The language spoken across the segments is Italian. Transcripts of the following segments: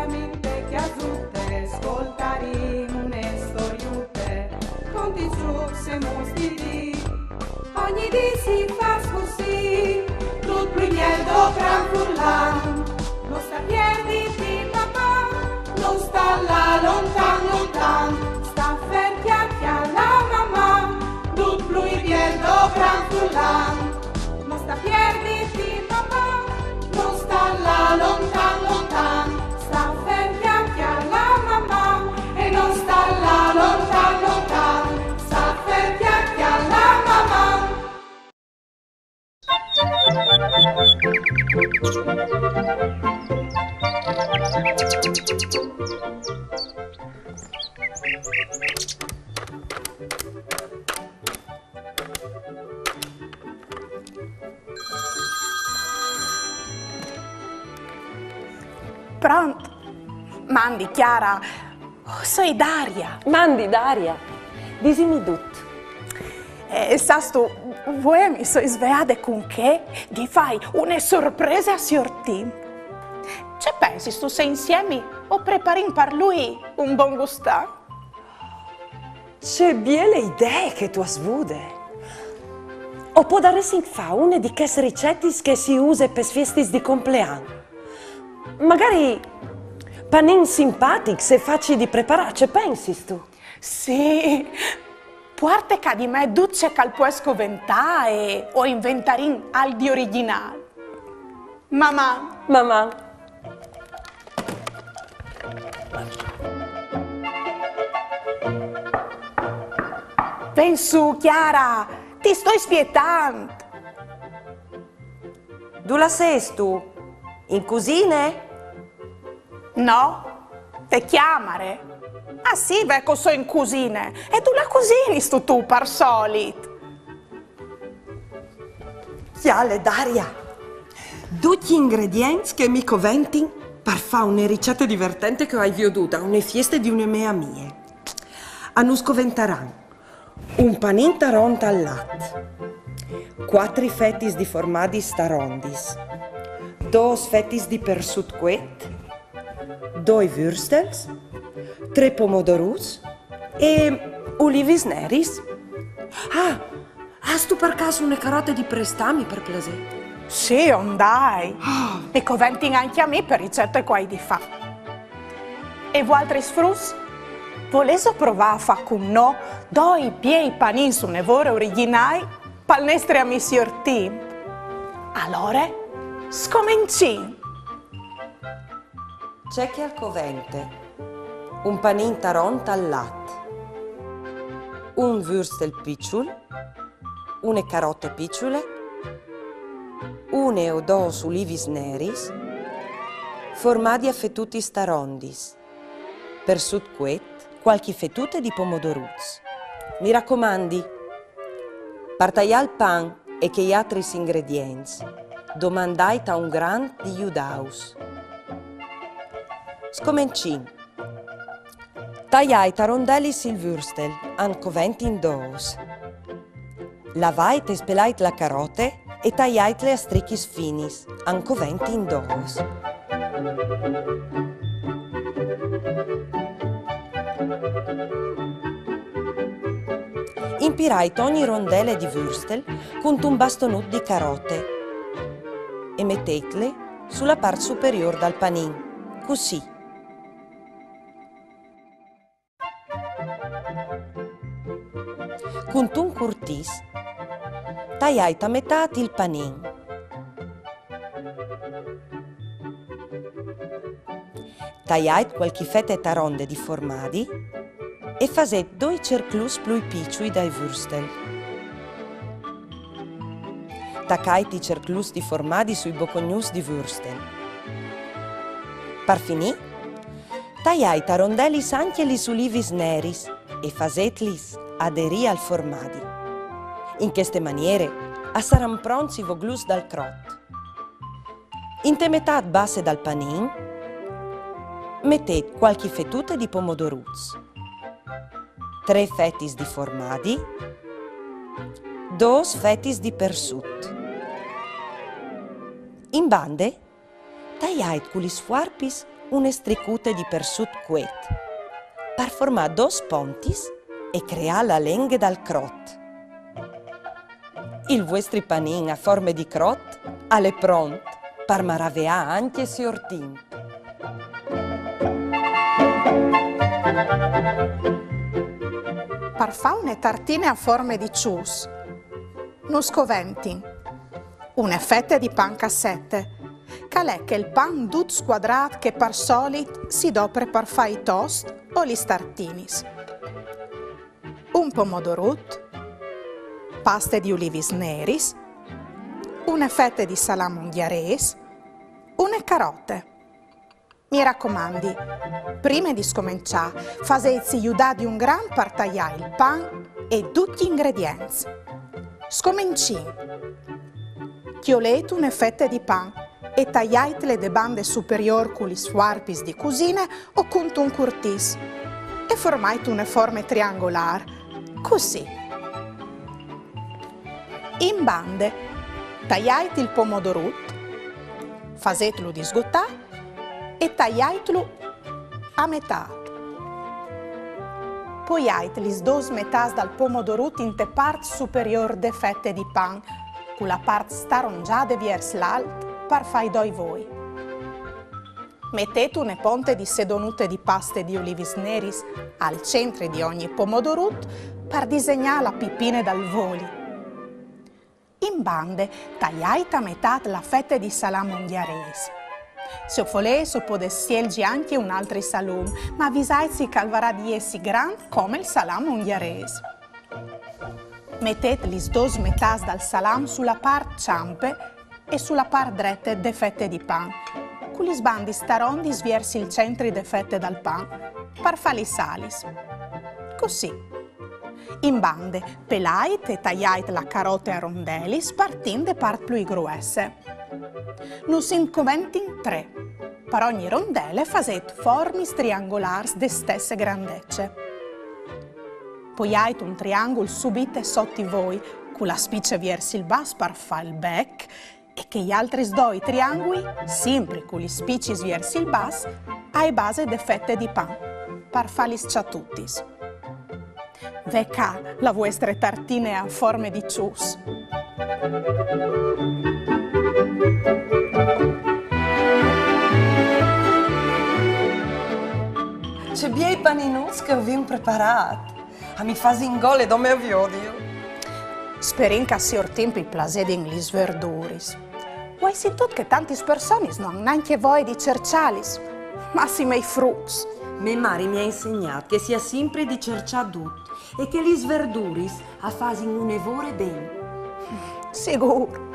minte che azzurre, ascoltaremo une storiute, conti trucs e mustidi. Ogni dì si fa così, tutto il miel do gran furlan, non sta piedi di papà, non sta là lontan lontan, sta fer chiacchia la mamma, tutto il miel do gran furlan, non sta piedi di papà, non sta là lontan lontan, sta fer chiacchia la mamma, e non sta là lontan lontan, sta fer chiacchia la mamma. Pronto? Mandi, Chiara. Oh, sei Daria. Mandi, Daria. Disimi tutto. Sastu, voi mi sono svegliata con che ti fai una sorpresa a Sior Tim. Ci pensi, tu sei insieme o prepari per lui un buon gusto? C'è belle idee che tu svude. O può dare sin fa una di queste ricette che si usa per feste di compleanno. Magari panin simpatici e facili di preparare, ci pensi tu? Sì, puarte che di me duce che puoi scoventare o inventare al di originale. Mamma. Mamma. Ven su, Chiara, ti sto spietando. Dove sei tu? In cucina? No, te chiamare. Ah sì, becco so in cucina. E tu la cucini tu per solito. Chiale, Daria. Tutti gli ingredienti che mi coventi per fare una ricetta divertente che hai veduto a una festa di una mia mie. A noi scoventeranno un panin taronta al latte, 4 fetti di formaggi starondis, 2 fetti di persut quet, 2 würstels, 3 pomodorus e olivis neris. Hai tu per caso una carota di prestami per piacere? Sì, ondai. E coventi anche a me per ricette qua di fa. E voi altri sfrus? Volete provare a fare con noi 2 piei panin su nevore originali per il nostro amico Sior Tim? Allora, scominciamo. C'è che al covente un panin taronta al latte, un würstel picciul, une carote picciule, une o 2 olivis neris, formaggi affettuti starondis, persut quet, qualche fettute di pomodoruz. Mi raccomandi, partai al pan e che gli altri ingredienti, domandai a un gran di judaus. Scomincin. Tagliai tarondellis il würstel, an coventi in dos. Lavai e spelai la carote e tagliai le a strichis finis, an coventi in dos. Impirai ogni rondelle di würstel con un bastonut di carote e mettetele sulla parte superiore del panin, così. Con un curtis, tagliai a metà il panin. Tagliai qualche fette taronde di formaggi e faset 2 cerclus più piccoli dai würstel. Taccai i cerclus di formaggi sui boccognus di würstel. Per finì, tagliai tarondellis anche gli olivis neris e fasetlis aderì al formaggi. In queste maniere saranno pronti i voglus dal crot. In te metà basse dal panin, mettete qualche fettute di pomodoruz, 3 fetti di formaggi, 2 fetti di persut. In bande, tagliate con gli sfuarpis une stricute di persut quet, per formare dos pontis e creare la lenghe dal crot. Il vostri panin a forme di crot alle pront per maraveà anche si ortin. Per fare une tartine a forme di cius, nus coventin, une fette di pan cassette, calè che il pan dut squadrat che per solit si dopre per fare i toast o gli tartinis. Un pomodorut, paste di ulivis neris, une fette di salam unghiares, une carote. Mi raccomandi, prima di scominciare, fasezzi aiutà di un gran per tagliare il pan e tutti gli ingredienti. Scominci. Chiolete une fette di pan e tagliatele de bande superior con gli swarpis di cucina o con un curtis e formate une forme triangolari, così. In bande tagliate il pomodorut, fasetelo disgottare e tagliatelo a metà. Poi avete le due metà dal pomodorut in te parte superior de fette di pan, con la parte starongiata verso l'alto per fare doi voi. Mettete une ponte di sedonute di paste di ulivis neris al centro di ogni pomodorut per disegnare la pipine dal voli. In bande tagliate a metà la fette di salam unghiarese. Se volete potete scegliere anche un altro salum, ma avvisate che varrà di essi grande come il salam unghiarese. Mettete le due metà dal salam sulla parte ciampe e sulla parte dritta de fette di pan, con gli sbandi starondi verso il centro de fette dal pan, per farli salis. Così. In bande pelate e tagliate la carota a rondelli partendo da parti più grosse. Non si incomenti in 3. Per ogni rondelle fate forme triangolari di stesse grandezze. Poi avete un triangolo subito sotto voi, con la spiccia verso il basso per fare il bec, e che gli altri due triangoli, sempre con gli spicci verso il basso, ai base de fette di pan, per farli sciatuttis. Vecca la vostra tartine a forme di cius. C'è bei paninus che ho vin preparato. A mi fasi in gole dove vi odio. Sperin che si ortimpi il placer di gli verduris. Vuoi si tutto che tanti persone non hanno neanche voi di cercialis, ma si mei fruits. Mia madre mi ha insegnato che sia sempre di cerciare tutto e che gli sverduris a fasi un evore bene. Sicuro.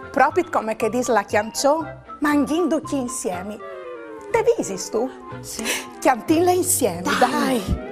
Proprio come che dice la chianciò, mangiando chi insieme. Te visis tu? Sì. Chiantille insieme, dai.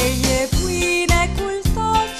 E gli equine cul tot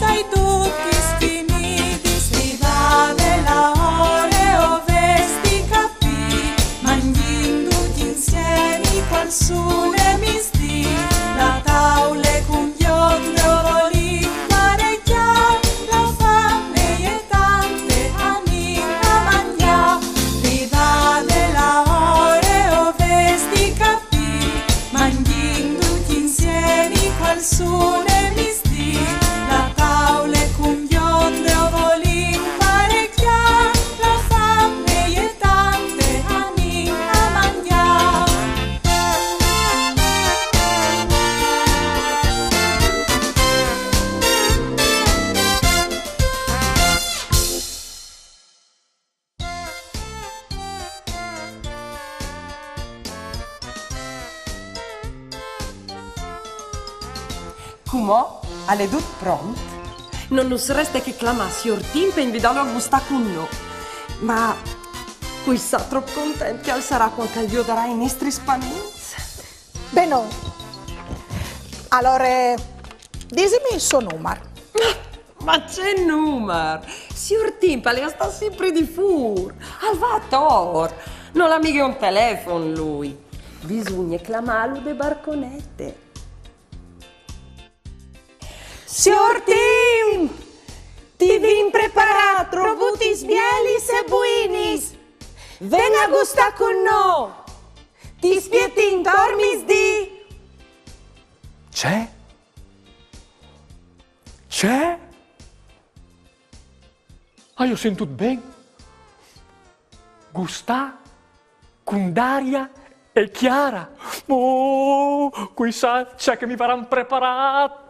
sai tutti sfiniti, si va della ore o vesti capì, mangiando tutti insieme qual sole mi sti, la taule con biondo volì pareggiare, la fame e tante amica mangia, si va della ore o vesti capì, mangiando tutti insieme qual sole mi sti, la taule con biondo volì pareggiare, la fame e tante amica mangia. Come? Alle dut pront? Non us resta che clamar signor Tim per invitarlo a gustare con noi. Ma qui sa troppo contenti al sarà quando gli darà i nostri spanins. Bene. Allora, disimi il suo numero. Ma c'è numero! Signor Tim, le sta sempre di fur. Alvator! Non ha mica un telefono lui. Bisogna clamarlo de barconette. Signor Tim! Ti vin preparato, trovuti sbielis e buinis. Ven a gusta con noi. Ti spietin dormis di. C'è? C'è? Ah, io sento bene. Gustà, con Daria e Chiara. Oh, qui sa, c'è che mi faranno preparato.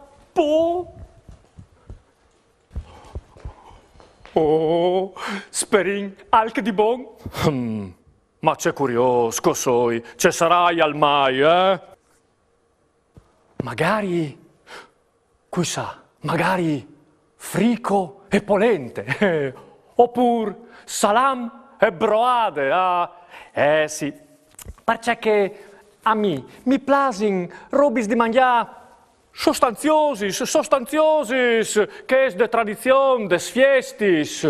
Oh, sperin anche di buon. Ma c'è curioso, cosoi, ci sarai al mai, eh? Magari, qui sa, magari frico e polente, oppure salam e broade, ah? Sì, perché a mi plasin robis di mangiare sostanziosis, che es de tradizione, des fiestis.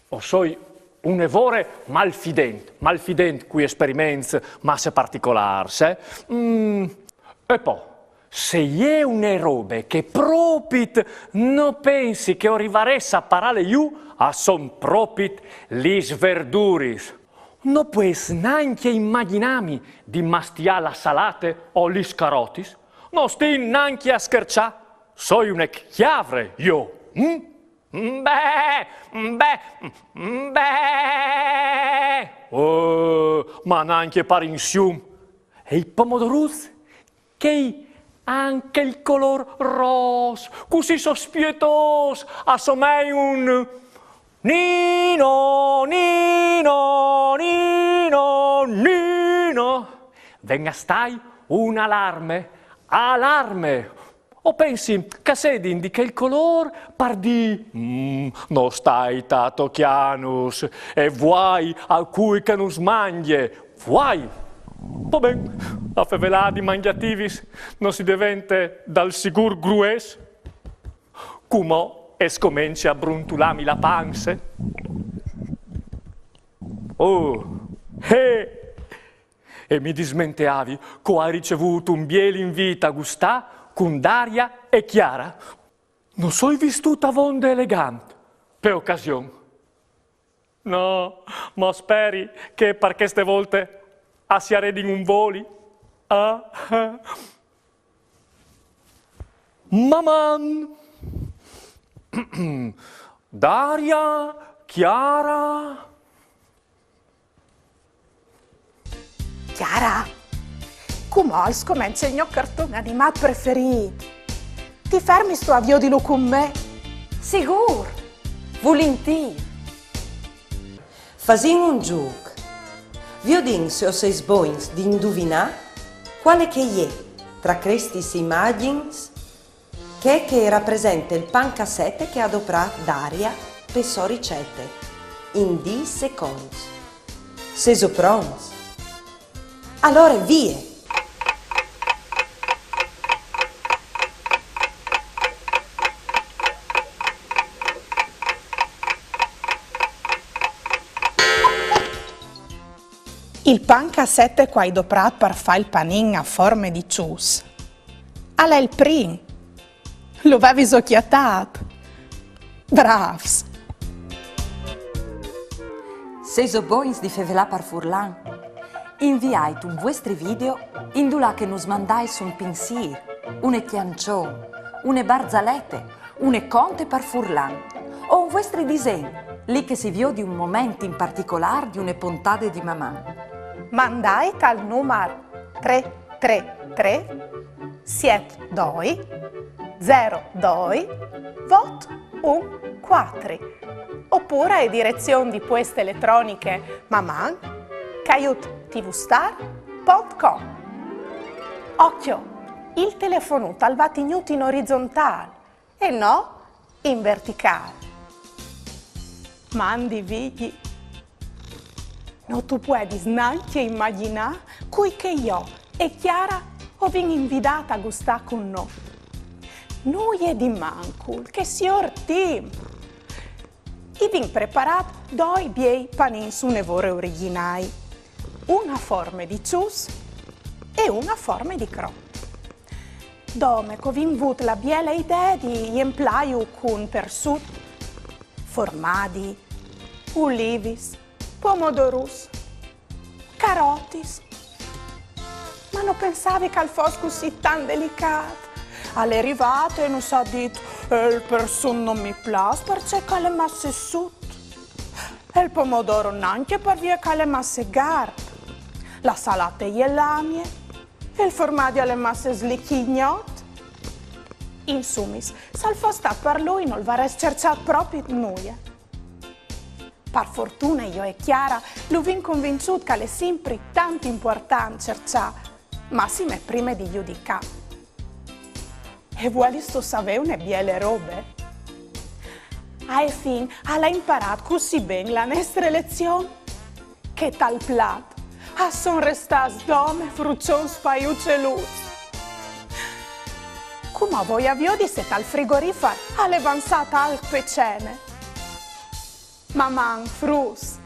O soi un evore malfident cui esperiments masse particolars, E poi, se è une robe che propit no pensi che arrivaresse a parare io, a son propit lis verduris. No pues neanche immaginami di mastiare la salate o lis carotis. Non sti neanche a scherciare, sono una chiavre io. Oh, ma neanche pare insieme. E i pomodorus, che anche il color rosa, così sospietos, assomai un Nino, Nino, Nino, Nino. Venga stai un allarme. O pensi che se indica il color par di no stai tato chianus e vuoi a cui che nus mangie, vuoi. Va bene, a fevelà di mangiativis non si diventa dal sigur grues, cumò e scomenci a bruntulami la panse. Oh, e mi dismenteavi co hai ricevuto un biel invito a gustà con Daria e Chiara. Non so vistuta vonde elegante, per occasione. No, ma speri che per queste volte assiaredi un voli? Maman! Daria, Chiara... Chiara, come scomincia il mio cartone animato preferito? Ti fermi sto avvio di lo con me? Sicuro, volentieri. Fasin un gioco. Vi odin se o sei sboins di indovinare quale che è tra queste immagini che rappresenta il pan cassette che ha adoprato Daria per sue ricette in 10 secondi. Sei pronti? Allora via! Il pan cassette quai doprat per fare il panin a forme di cius. Alla il prim. Lo avevi socchiatat. Bravs. Se so boins di fevelà par Furlan, inviate un vostri video indulà che nos mandais un pensier, une chiancion, une barzalette, une conte par Furlan, o un vostri disegni, lì che si vio di un momento in particolare di une puntate di mamma. Mandai al numero 333 72 02 vot 14 oppure a direzione di poste elettroniche maman@tvstar.com. Occhio, il telefonuto al va tenuto in orizzontale e no in verticale. Mandi vigli. Non tu puoi neanche immaginare cui che io e Chiara ho vin invitata a gustare con noi. Noi è di Mancul, che signor team. I vin preparato due bei panin su nevore originali, una forma di cius e una forma di cro. Dome che vin avuto la bella idea di emplaiu con persut, formaggi, ulivis, pomodorus, carotis. Ma non pensavi che al fosse così tan delicato? Alle arrivate non sa dit il persun non mi piace perché che le masse sud. E il pomodoro neanche per via che le masse garde. La salata e lamie. E il formaggio alle masse slicchignot. Insumis, se il fosse stato per lui non varesse cercato proprio noi. Per fortuna io e Chiara lo vin convinciuto che è sempre tanto importante cercare, massime prima di giudicare. E vuoi sto sapere una belle robe? Alla fine, ha imparato così bene la nostra lezione che tal plat son restas dome fruccion spaiucceluz. Come voi avviodi se tal frigorifero all'avanzata al pecene? Maman frus.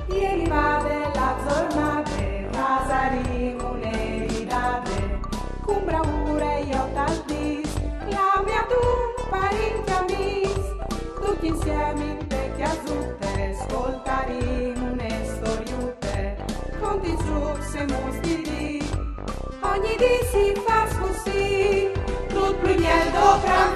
Ieri va della giornata, Nasarimo un'eridate, con bravura io tal dis, chiami tu parenti amis, tutti insieme in te chiasutte, ascoltaremo une storiute, conti giù se mostri, ogni di si fa così, tutto il miel dovrà